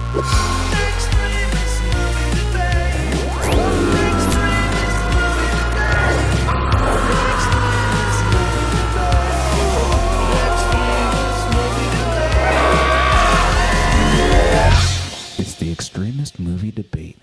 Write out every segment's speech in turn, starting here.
Extremist movie debate. Extremist movie debate. Extremist movie debate. It's the Extremist movie debate.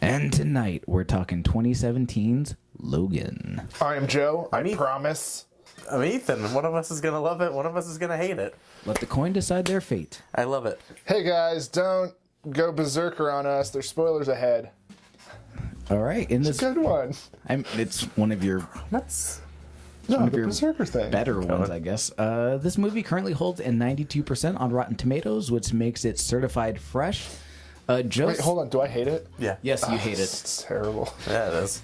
And tonight we're talking 2017's Logan. I am Joe. I promise. I'm Ethan. One of us is going to love it. One of us is going to hate it. Let the coin decide their fate. I love it. Hey guys, don't go berserker on us. There's spoilers ahead. All right, in this, Good one. it's one of your That's No, of the your berserker thing. better ones, I guess. This movie currently holds a 92% on Rotten Tomatoes, which makes it certified fresh. Joe, Wait, hold on. Do I hate it? yeah. yes, you hate it. It's terrible. Yeah, it is.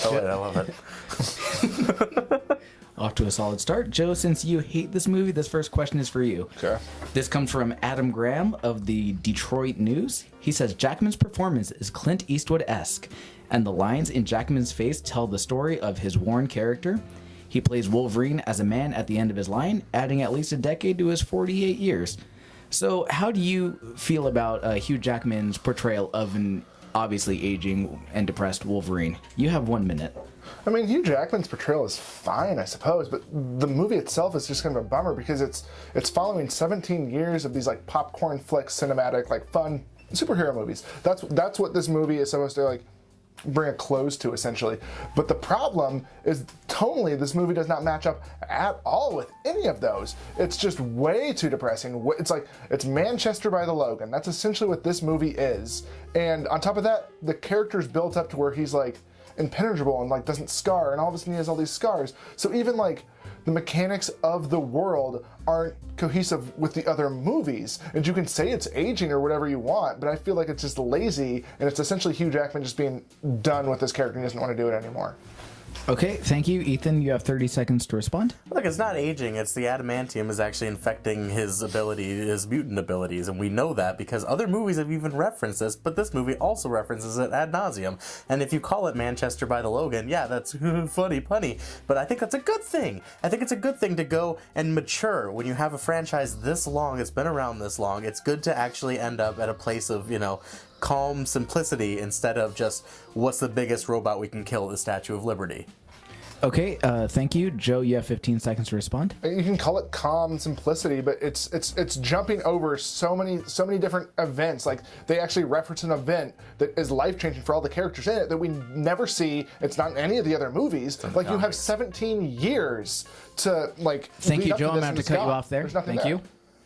Oh, wait, I love it. Off to a solid start. Joe, since you hate this movie, this first question is for you. Okay. This comes from Adam Graham of the Detroit News. He says Jackman's performance is Clint Eastwood-esque, and the lines in Jackman's face tell the story of his worn character. He plays Wolverine as a man at the end of his line, adding at least a decade to his 48 years. So how do you feel about Hugh Jackman's portrayal of an obviously aging and depressed Wolverine? You have 1 minute. I mean, Hugh Jackman's portrayal is fine, I suppose, but the movie itself is just kind of a bummer because it's following 17 years of these like popcorn flick, cinematic, like fun superhero movies. That's what this movie is supposed to like bring a close to, essentially. But the problem is tonally, this movie does not match up at all with any of those. It's just way too depressing. It's Manchester by the Logan. That's essentially what this movie is. And on top of that, the character's built up to where he's like impenetrable and like doesn't scar, and all of a sudden he has all these scars. So even like the mechanics of the world aren't cohesive with the other movies. And you can say it's aging or whatever you want, but I feel like it's just lazy, and it's essentially Hugh Jackman just being done with this character and he doesn't want to do it anymore. Okay, thank you. Ethan, you have 30 seconds to respond. Look, it's not aging. It's the adamantium is actually infecting his mutant abilities, and we know that because other movies have even referenced this, but this movie also references it ad nauseum. And if you call it Manchester by the Logan, yeah, that's funny punny, but I think that's a good thing. I think it's a good thing to go and mature. When you have a franchise this long, it's been around this long, it's good to actually end up at a place of, calm simplicity instead of just what's the biggest robot we can kill, the Statue of Liberty. Okay, thank you. Joe, you have 15 seconds to respond. You can call it calm simplicity, but it's jumping over so many different events. Like they actually reference an event that is life-changing for all the characters in it that we never see. It's not in any of the other movies. Like you have 17 years to like. Thank you, lead up Joe. to I'm this going to and cut you stop. off there. There's nothing Thank there. you.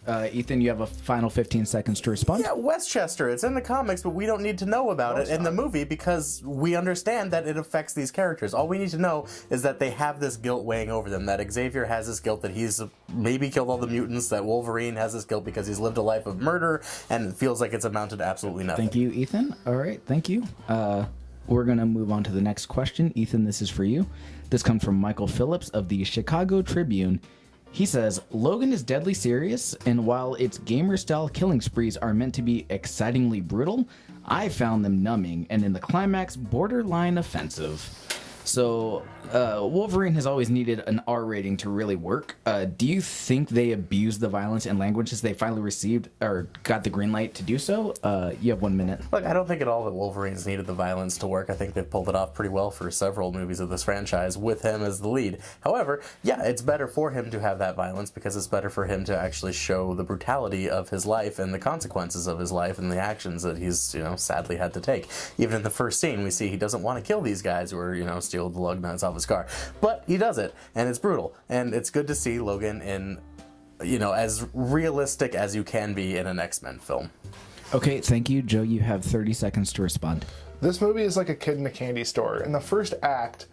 Ethan, you have a final 15 seconds to respond. Yeah, Westchester. It's in the comics, but we don't need to know about it in the movie because we understand that it affects these characters. All we need to know is that they have this guilt weighing over them, that Xavier has this guilt that he's maybe killed all the mutants, that Wolverine has this guilt because he's lived a life of murder, and it feels like it's amounted to absolutely nothing. Thank you, Ethan. All right, thank you. We're going to move on to the next question. Ethan, this is for you. This comes from Michael Phillips of the Chicago Tribune. He says, Logan is deadly serious, and while its gamer-style killing sprees are meant to be excitingly brutal, I found them numbing, and in the climax, borderline offensive. So, Wolverine has always needed an R rating to really work. Do you think they abused the violence and language since they finally received or got the green light to do so? You have 1 minute. Look, I don't think at all that Wolverine's needed the violence to work. I think they've pulled it off pretty well for several movies of this franchise with him as the lead. However, yeah, it's better for him to have that violence because it's better for him to actually show the brutality of his life and the consequences of his life and the actions that he's, sadly had to take. Even in the first scene, we see he doesn't want to kill these guys who are, steal the lug nuts off his car. But he does it, and it's brutal. And it's good to see Logan in, as realistic as you can be in an X-Men film. Okay, thank you. Joe, you have 30 seconds to respond. This movie is like a kid in a candy store. In the first act,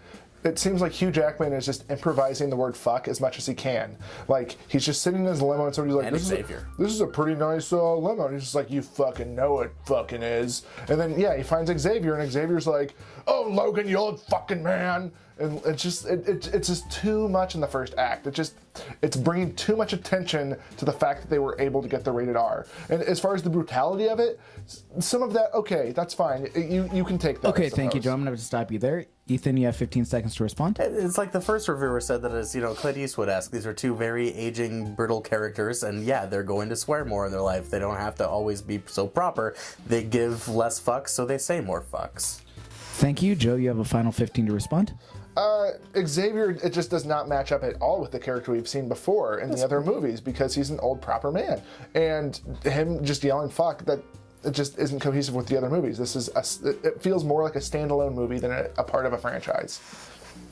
it seems like Hugh Jackman is just improvising the word fuck as much as he can. Like, he's just sitting in his limo and somebody's like, And this Xavier. is a pretty nice limo. And he's just like, you fucking know it fucking is. And then, yeah, he finds Xavier, and Xavier's like, oh, Logan, you old fucking man. and it's just too much in the first act. It's bringing too much attention to the fact that they were able to get the rated R. And as far as the brutality of it, some of that, okay, that's fine. You can take that. Okay, I thank you, suppose. Joe. I'm going to have to stop you there. Ethan, you have 15 seconds to respond. It's like the first reviewer said that it's, Clint Eastwood-esque. These are two very aging, brittle characters, and yeah, they're going to swear more in their life. They don't have to always be so proper. They give less fucks, so they say more fucks. Thank you. Joe, you have a final 15 to respond. Xavier, it just does not match up at all with the character we've seen before in the other movies because he's an old proper man. And him just yelling fuck, that it just isn't cohesive with the other movies. It feels more like a standalone movie than a part of a franchise.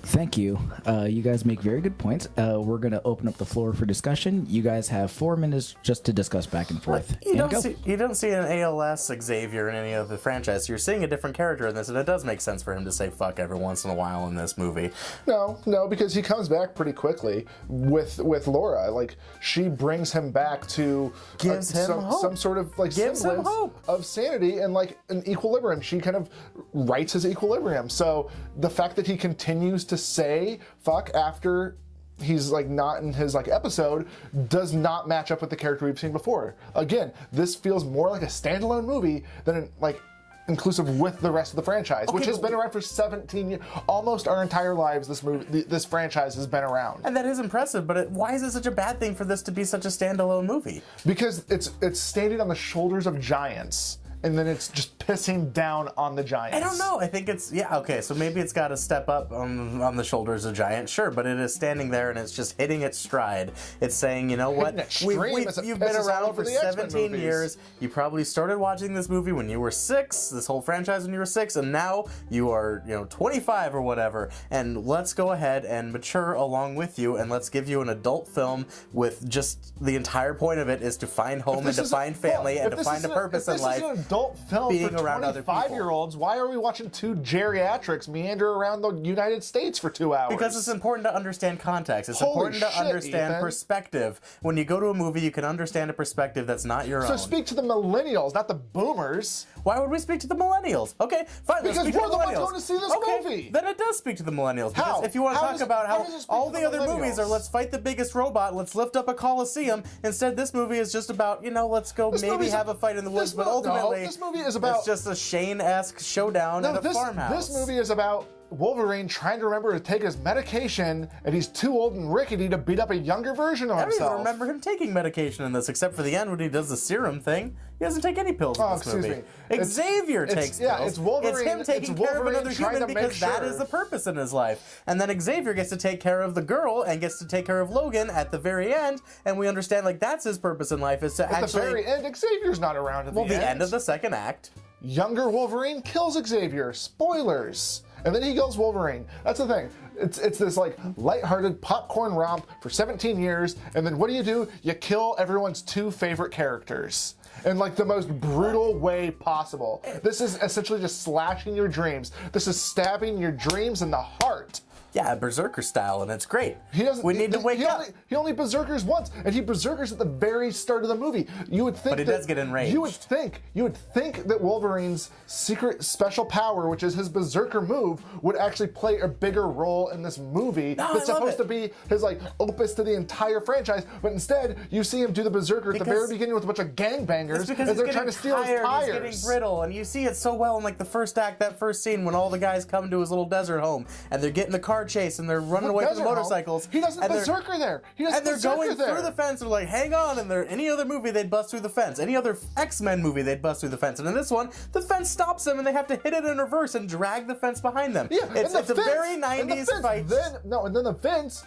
Thank you. You guys make very good points. We're going to open up the floor for discussion. You guys have 4 minutes just to discuss back and forth. You And go. don't see an ALS Xavier in any other franchise. You're seeing a different character in this, and it does make sense for him to say fuck every once in a while in this movie. No, because he comes back pretty quickly with Laura. Like, she brings him back to Gives him hope. some sort of like Gives him semblance hope. of sanity and like an equilibrium. She kind of rights his equilibrium. So the fact that he continues to say fuck after he's like not in his like episode does not match up with the character we've seen before. Again, this feels more like a standalone movie than like inclusive with the rest of the franchise, which has been around for 17 years. Almost our entire lives, this franchise has been around. And that is impressive, but why is it such a bad thing for this to be such a standalone movie? Because it's standing on the shoulders of giants, and then it's just pissing down on the giants. I don't know. I think it's, okay, so maybe it's got to step up on the shoulders of giants, sure, but it is standing there and it's just hitting its stride. It's saying, you know what, you've been around for 17 years. You probably started watching this movie when you were 6, this whole franchise when you were 6, and now you are, 25 or whatever, and let's go ahead and mature along with you, and let's give you an adult film with just the entire point of it is to find home and to find family and to find a purpose in life. Adult film being for around other people. 25-year-olds. Why are we watching two geriatrics meander around the United States for 2 hours? Because it's important to understand context. It's Holy important to shit, understand Ethan. perspective. When you go to a movie, you can understand a perspective that's not your So own. speak to the millennials, not the boomers. Why would we speak to the millennials? Okay, fine. Because let's speak to we're the ones millennials. going to see this okay, movie. Then it does speak to the millennials. Because How? if you want to How talk does- about how how does it speak all to the the other movies are millennials? let's fight the biggest robot, let's lift up a coliseum. Instead, this movie is just about, let's go This maybe movie's have a fight in the woods. But ultimately, this movie is about it's just a Shane-esque showdown at a farmhouse. This movie is about Wolverine trying to remember to take his medication, and he's too old and rickety to beat up a younger version of I don't himself. even remember him taking medication in this, except for the end when he does the serum thing. He doesn't take any pills in this excuse movie. me. Xavier takes pills. it's Wolverine. It's him taking care of Wolverine another trying human to make because that sure. is the purpose in his life. And then Xavier gets to take care of the girl and gets to take care of Logan at the very end, and we understand that's his purpose in life is to At actually. the very end, Xavier's not around at the end. the end of the second act. Younger Wolverine kills Xavier. Spoilers. And then he kills Wolverine. That's the thing. It's this like lighthearted popcorn romp for 17 years, and then what do? You kill everyone's 2 favorite characters in like the most brutal way possible. This is essentially just slashing your dreams. This is stabbing your dreams in the heart. Yeah, Berserker style, and it's great. He doesn't. We need to wake up. He only berserkers once, and he berserkers at the very start of the movie. You would think, But he does get enraged. You would think that Wolverine's secret special power, which is his berserker move, would actually play a bigger role in this movie. No, That's I love supposed it. to be his like opus to the entire franchise. But instead, you see him do the berserker at the very beginning with a bunch of gangbangers It's because as he's they're trying to steal his tires. He's getting brittle, and you see it so well in the first act, that first scene when all the guys come to his little desert home, and they're getting the car chase, and they're running away from Desert the home. motorcycles. He doesn't and they're- berserker there. He doesn't And they're berserker going there. through the fence. They're like, hang on. And any other movie, they'd bust through the fence. Any other X-Men movie, they'd bust through the fence. And in this one, the fence stops them, and they have to hit it in reverse and drag the fence behind them. Yeah, it's and the a fence- very and the 90s fence fight. and then the fence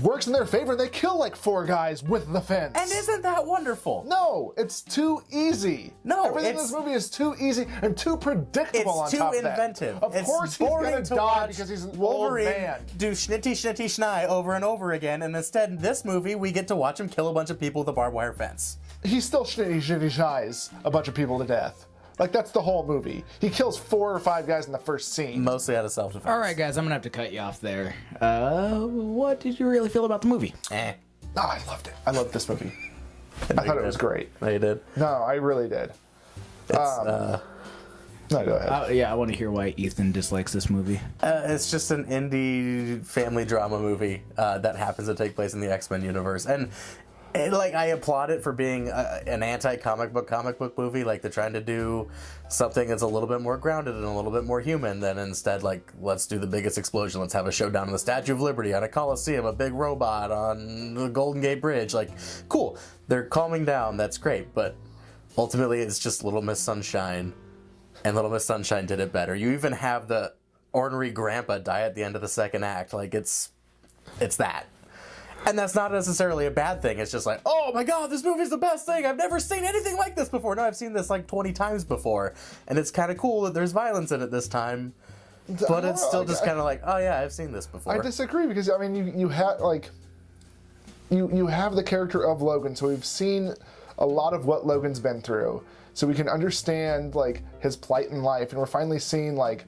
works in their favor, and they kill like 4 guys with the fence. And isn't that wonderful? No, it's too easy. No, everything in this movie is too easy and too predictable. It's on top too of that. inventive. Of It's course, he's boring gonna to die watch because he's an Wolverine old man. do schnitty schnitty schnai over and over again, and instead, in this movie, we get to watch him kill a bunch of people with a barbed wire fence. He still shitty shies a bunch of people to death. Like, that's the whole movie. He kills 4 or 5 guys in the first scene. Mostly out of self-defense. All right, guys, I'm going to have to cut you off there. What did you really feel about the movie? Oh, I loved it. I loved this movie. I thought it was great. No, you did. No, I really did. No, go ahead. Yeah, I want to hear why Ethan dislikes this movie. It's just an indie family drama movie that happens to take place in the X-Men universe, and like I applaud it for being an anti-comic book movie. Like they're trying to do something that's a little bit more grounded and a little bit more human than instead like let's do the biggest explosion, let's have a showdown on the Statue of Liberty, on a Coliseum, a big robot on the Golden Gate Bridge. Like, cool, they're calming down, that's great, but ultimately it's just Little Miss Sunshine. And Little Miss Sunshine did it better. You even have the ornery grandpa die at the end of the second act. Like, it's that. And that's not necessarily a bad thing. It's just like, oh my god, this movie's the best thing. I've never seen anything like this before. No, I've seen this like 20 times before. And it's kind of cool that there's violence in it this time. But it's still just kind of like, oh yeah, I've seen this before. I disagree because, I mean, you have, like, you have the character of Logan, so we've seen a lot of what Logan's been through. So we can understand, like, his plight in life, and we're finally seeing, like,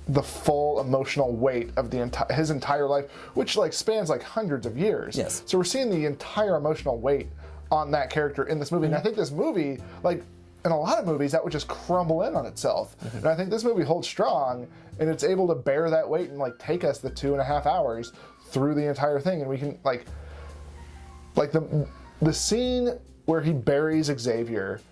the full emotional weight of his entire life, which, like, spans, like, hundreds of years. Yes. So we're seeing the entire emotional weight on that character in this movie. And I think this movie, like, in a lot of movies, that would just crumble in on itself. And I think this movie holds strong, and it's able to bear that weight and, like, take us the 2.5 hours through the entire thing. And we can, like the scene where he buries Xavier,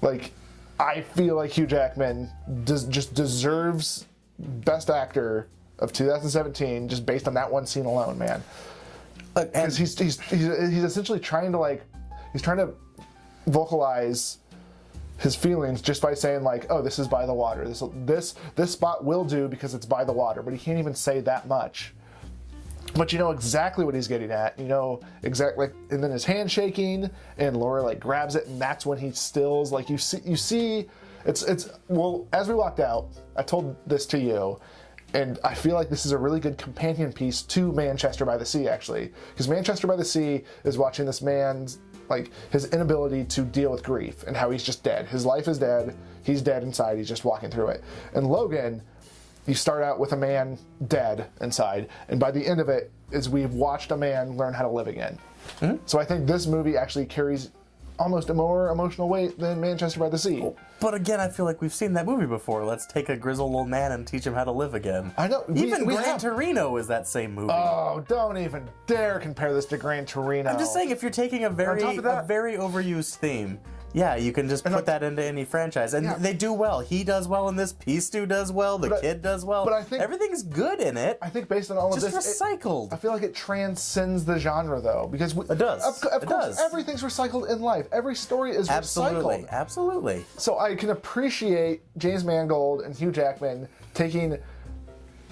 like, I feel like Hugh Jackman just deserves Best Actor of 2017 just based on that one scene alone, man. Because he's essentially trying to vocalize his feelings just by saying, like, oh, this is by the water. This spot will do because it's by the water, but he can't even say that much. But you know exactly what he's getting at. You know exactly, and then his hand shaking, and Laura like grabs it, and that's when he stills. Like you see, it's well. As we walked out, I told this to you, and I feel like this is a really good companion piece to Manchester by the Sea, actually, because Manchester by the Sea is watching this man's like his inability to deal with grief and how he's just dead. His life is dead. He's dead inside. He's just walking through it. And Logan, you start out with a man dead inside, and by the end of it is we've watched a man learn how to live again. Mm-hmm. So I think this movie actually carries almost a more emotional weight than Manchester by the Sea. But again, I feel like we've seen that movie before. Let's take a grizzled old man and teach him how to live again. I know. Even Gran Torino is that same movie. Oh, don't even dare compare this to Gran Torino. I'm just saying, if you're taking a very overused theme, yeah, you can just put that into any franchise, and they do well. He does well in this. Peace-Stu does well. The kid does well. But I think everything's good in it. I think based on all of this, just recycled. I feel like it transcends the genre, though, because it does. Of course, everything's recycled in life. Every story is recycled. Absolutely. So I can appreciate James Mangold and Hugh Jackman taking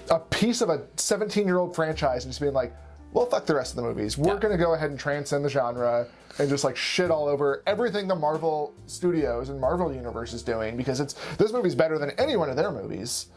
a piece of a 17-year-old franchise and just being like, well, fuck the rest of the movies. We're going to go ahead and transcend the genre and just like shit all over everything the Marvel Studios and Marvel Universe is doing, because this movie's better than any one of their movies.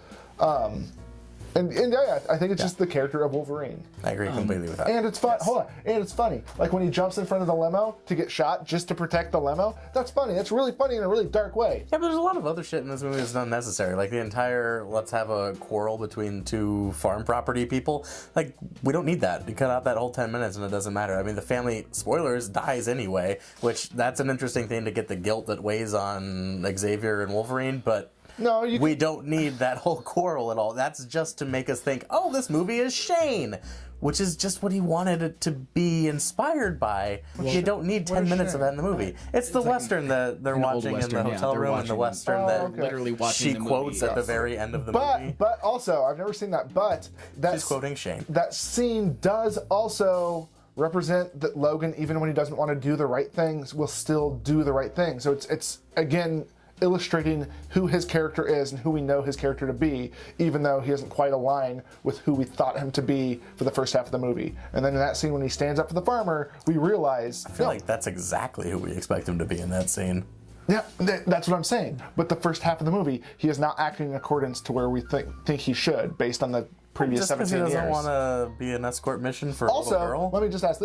And yeah, I think it's just the character of Wolverine. I agree completely with that. And it's fun. Yes. Hold on. And it's funny. Like when he jumps in front of the limo to get shot just to protect the limo. That's funny. That's really funny in a really dark way. Yeah, but there's a lot of other shit in this movie that's unnecessary. Like the entire let's have a quarrel between two farm property people. Like, we don't need that. You cut out that whole 10 minutes and it doesn't matter. I mean, the family, spoilers, dies anyway, which that's an interesting thing to get the guilt that weighs on Xavier and Wolverine, but no, we don't need that whole quarrel at all. That's just to make us think, oh, this movie is Shane, which is just what he wanted it to be inspired by. You don't need 10 minutes of that in the movie. It's the Western that they're watching in the hotel room, and the Western that literally watching she quotes at the very end of the movie. But also, I've never seen that, but she's quoting Shane. That scene does also represent that Logan, even when he doesn't want to do the right things, will still do the right thing. So it's again, illustrating who his character is and who we know his character to be, even though he doesn't quite align with who we thought him to be for the first half of the movie. And then in that scene when he stands up for the farmer, we realize... I feel like that's exactly who we expect him to be in that scene. Yeah, that's what I'm saying. But the first half of the movie, he is not acting in accordance to where we think he should, based on the previous 17 years. Just because he doesn't want to be an escort mission for a little girl? Also, let me just ask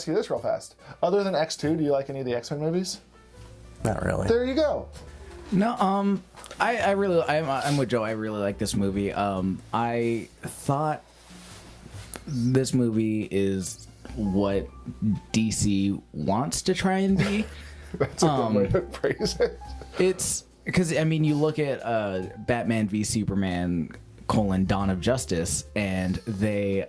you this real fast. Other than X2, do you like any of the X-Men movies? Not really. There you go. No, I'm with Joe. I really like this movie. I thought this movie is what DC wants to try and be. That's a good way to phrase it. Because, I mean, you look at Batman v Superman, Dawn of Justice, and they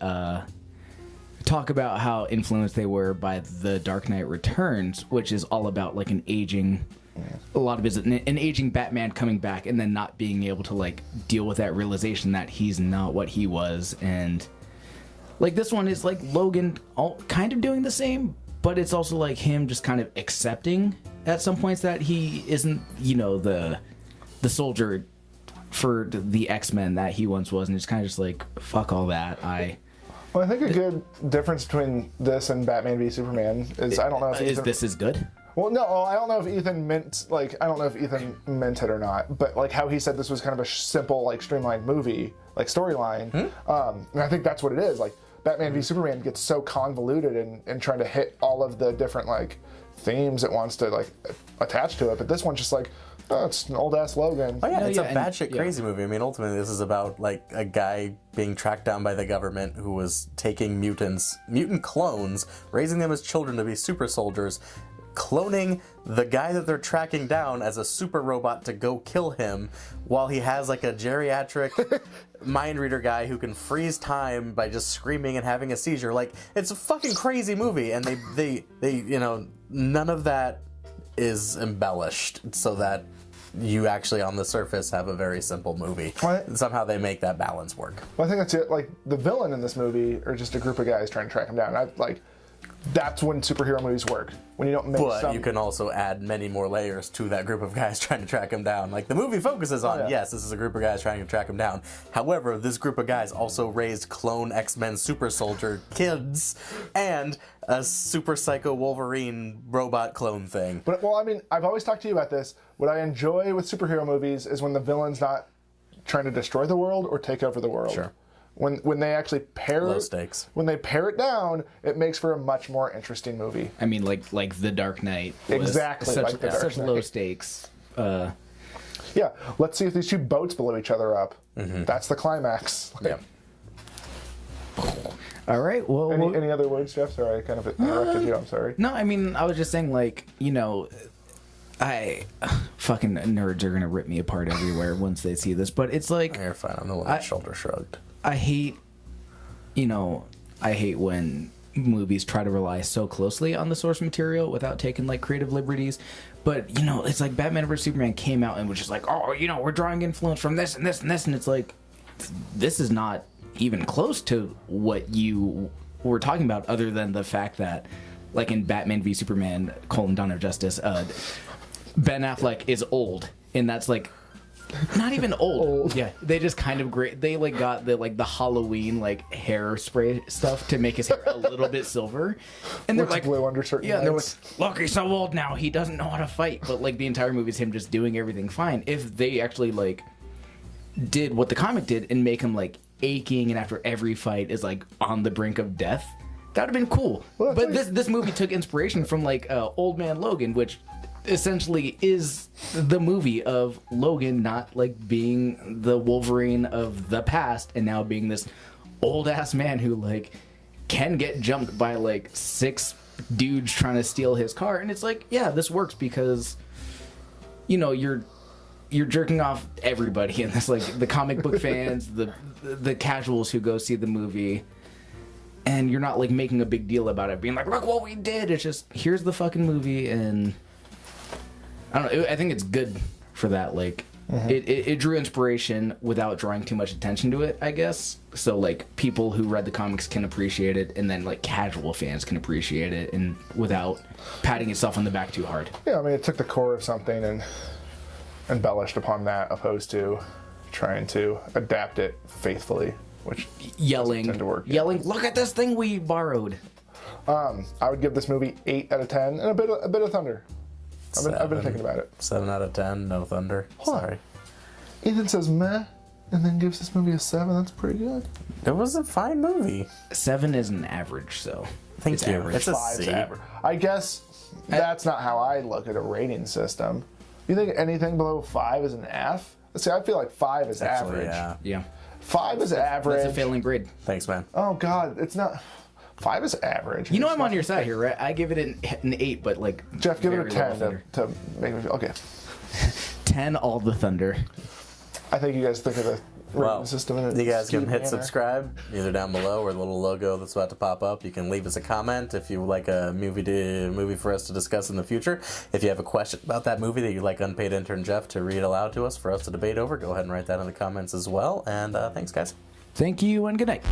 talk about how influenced they were by The Dark Knight Returns, which is all about, like, an aging Batman coming back and then not being able to, like, deal with that realization that he's not what he was. And, like, this one is, like, Logan kind of doing the same, but it's also, like, him just kind of accepting at some points that he isn't, you know, the soldier for the X-Men that he once was, and it's kind of just like, fuck all that. Well, I think a good difference between this and Batman v Superman is I don't know if this is good. Well, no, I don't know if Ethan meant it or not, but like how he said this was kind of a simple, like, streamlined movie, like, storyline, and I think that's what it is. Like, Batman v Superman gets so convoluted in trying to hit all of the different, like, themes it wants to, like, attach to it, but this one's just like, oh, it's an old ass Logan. Oh yeah, it's a and- batshit crazy movie. I mean, ultimately, this is about, like, a guy being tracked down by the government who was taking mutant clones, raising them as children to be super soldiers, cloning the guy that they're tracking down as a super robot to go kill him, while he has, like, a geriatric mind reader guy who can freeze time by just screaming and having a seizure. Like, it's a fucking crazy movie, and they you know, none of that is embellished so that you actually on the surface have a very simple movie. What? And somehow they make that balance work. Well, I think that's it. Like, the villain in this movie are just a group of guys trying to track him down. That's when superhero movies work. When you don't make But you can also add many more layers to that group of guys trying to track him down. Like, the movie focuses on, yes, this is a group of guys trying to track him down. However, this group of guys also raised clone X-Men super soldier kids and a super psycho Wolverine robot clone thing. But, well, I mean, I've always talked to you about this. What I enjoy with superhero movies is when the villain's not trying to destroy the world or take over the world. Sure. When they actually Low stakes. When they pare it down, it makes for a much more interesting movie. I mean, like The Dark Knight was Exactly such, like The Dark such Knight. low stakes. Yeah, let's see if these two boats blow each other up. That's the climax. Yeah. All right, well, Any other words, Jeff? Sorry, I kind of interrupted you. I'm sorry. no, I mean, I was just saying, like, you know, fucking nerds are gonna rip me apart everywhere once they see this, but it's like, You're fine. I'm the one that shoulder shrugged. I hate when movies try to rely so closely on the source material without taking, like, creative liberties. But, you know, it's like Batman vs Superman came out and was just like, oh, you know, we're drawing influence from this and this and this, and it's like, this is not even close to what you were talking about, other than the fact that, like, in Batman v Superman: Dawn of Justice, Ben Affleck is old, and that's, like, not even old. Yeah, they just kind of they, like, got the Halloween, like, hairspray stuff to make his hair a little bit silver, and they're Looks like, blue under certain yeah, they're like, lights. look, he's so old now, he doesn't know how to fight. But, like, the entire movie is him just doing everything fine. If they actually, like, did what the comic did and make him, like, aching, and after every fight is, like, on the brink of death, that would have been cool. Well, But that's this movie took inspiration from, like, Old Man Logan, which essentially is the movie of Logan not, like, being the Wolverine of the past and now being this old ass man who, like, can get jumped by, like, 6 dudes trying to steal his car. And it's like, yeah, this works because, you know, you're jerking off everybody in this, like, the comic book fans, the casuals who go see the movie, and you're not, like, making a big deal about it, being like, look what we did. It's just, here's the fucking movie. And I don't know, I think it's good for that. Like, it drew inspiration without drawing too much attention to it, I guess. So, like, people who read the comics can appreciate it, and then, like, casual fans can appreciate it, and without patting itself on the back too hard. Yeah, I mean, it took the core of something and embellished upon that, opposed to trying to adapt it faithfully, which Yelling, tend to work. look at this thing we borrowed. I would give this movie 8 out of 10 and a bit of thunder. I've been thinking about it. 7 out of 10, no thunder. Sorry. Ethan says meh, and then gives this movie a 7. That's pretty good. It was a fine movie. 7 is an average, so Thank it's you. average. It's a 5's C. average. I guess that's not how I look at a rating system. You think anything below 5 is an F? See, I feel like 5 is Actually, average. yeah. Yeah, 5 is average. that's a failing grade. Thanks, man. Oh God, it's not. 5 is average. You know I'm on your side here, right? I give it an 8, but like Jeff, give it a very low 10 thunder. to make me feel okay. 10 all the thunder. I think you guys think of the rating system. In you guys can skewed hit manner. subscribe either down below or the little logo that's about to pop up. You can leave us a comment if you would like a movie for us to discuss in the future. If you have a question about that movie that you'd like Unpaid Intern Jeff to read aloud to us for us to debate over, go ahead and write that in the comments as well. And thanks, guys. Thank you and good night.